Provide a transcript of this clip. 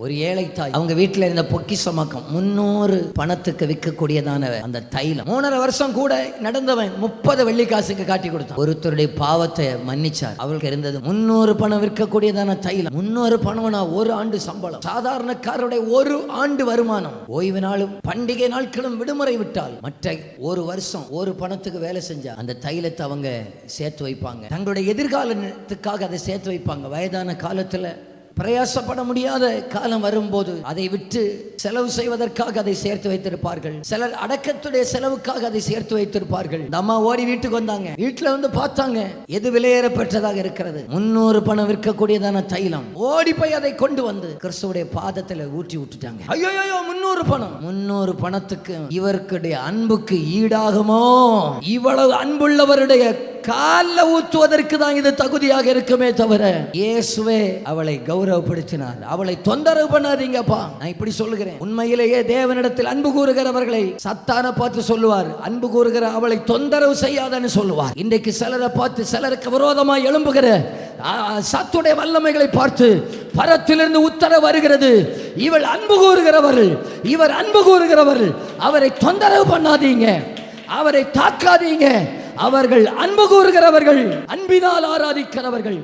ஒரு ஏழை தாய் அவங்க வீட்டில் இருந்த பொக்கிஷமாக்கம் 300 பணத்துக்கு விற்கக்கூடியதான அந்த தைலம் 3.5 வருஷம் கூட நடந்தவன் 30 வெள்ளிக்காசுக்கு காட்டி கொடுத்தான். ஒருத்தருடைய பாவத்தை மன்னிச்சார். அவளுக்கு இருந்தது 300 பணம் விற்கக்கூடியதான தைலம். 300 பணம்னா ஒரு ஆண்டு சம்பளம். சாதாரணக்காரருடைய ஒரு ஆண்டு வருமானம். ஓய்வு நாளும் பண்டிகை நாட்களும் விடுமுறை விட்டால் மற்ற ஒரு வருஷம் ஒரு பணத்துக்கு வேலை செஞ்சா அந்த தைலத்தை அவங்க சேர்த்து வைப்பாங்க. தங்களுடைய எதிர்காலத்துக்காக அதை சேர்த்து வைப்பாங்க. வயதான காலத்துல பிரயாசப்பட முடியாத காலம் வரும்போது அதை விட்டு செலவு செய்வதற்காக அதை சேர்த்து வைத்திருப்பார்கள். சிலர் அடக்கத்துடைய செலவுக்காக அதை சேர்த்து வைத்திருப்பார்கள். இந்த அம்மா ஓடி வீட்டுக்கு வந்தாங்க. வீட்டுல வந்து பார்த்தாங்க, எது விலையேறப்பட்டதாக இருக்கிறது. 300 பணம் விற்கக்கூடியதான தைலம். ஓடி போய் அதை கொண்டு வந்து கிறிஸ்துவுடைய பாதத்துல ஊற்றி விட்டுட்டாங்க. ஐயோ 300 பணம். 300 பணத்துக்கு இவருடைய அன்புக்கு ஈடாகுமோ? இவ்வளவு அன்புள்ளவருடைய கால்ல ஊற்றுவதற்கு தான் இது தகுதியாக இருக்குமே தவிர, இயேசுவே அவளை கௌரவப்படுத்தினார். அவளை தொந்தரவு பண்ணாதீங்கப்பா. நான் இப்படி சொல்லுகிறேன், உண்மையிலேயே தேவனிடத்தில் அன்பு கூறுகிறவர்களை சத்தான பார்த்து சொல்லுவார், அன்பு கூறுகிற அவளை தொந்தரவு செய்யாதன்னு சொல்லுவார். இன்றைக்கு சிலரை பார்த்து சிலருக்கு விரோதமாக எழும்புகிற சத்துடைய வல்லமைகளை பார்த்து பரத்திலிருந்து உத்தரவு வருகிறது, இவள் அன்பு கூறுகிறவர்கள், இவர் அன்பு கூறுகிறவர்கள், அவரை தொந்தரவு பண்ணாதீங்க, அவரை தாக்காதீங்க. அவர்கள் அன்பு கூறுகிறவர்கள், அன்பினால் ஆராதிக்கிறவர்கள்.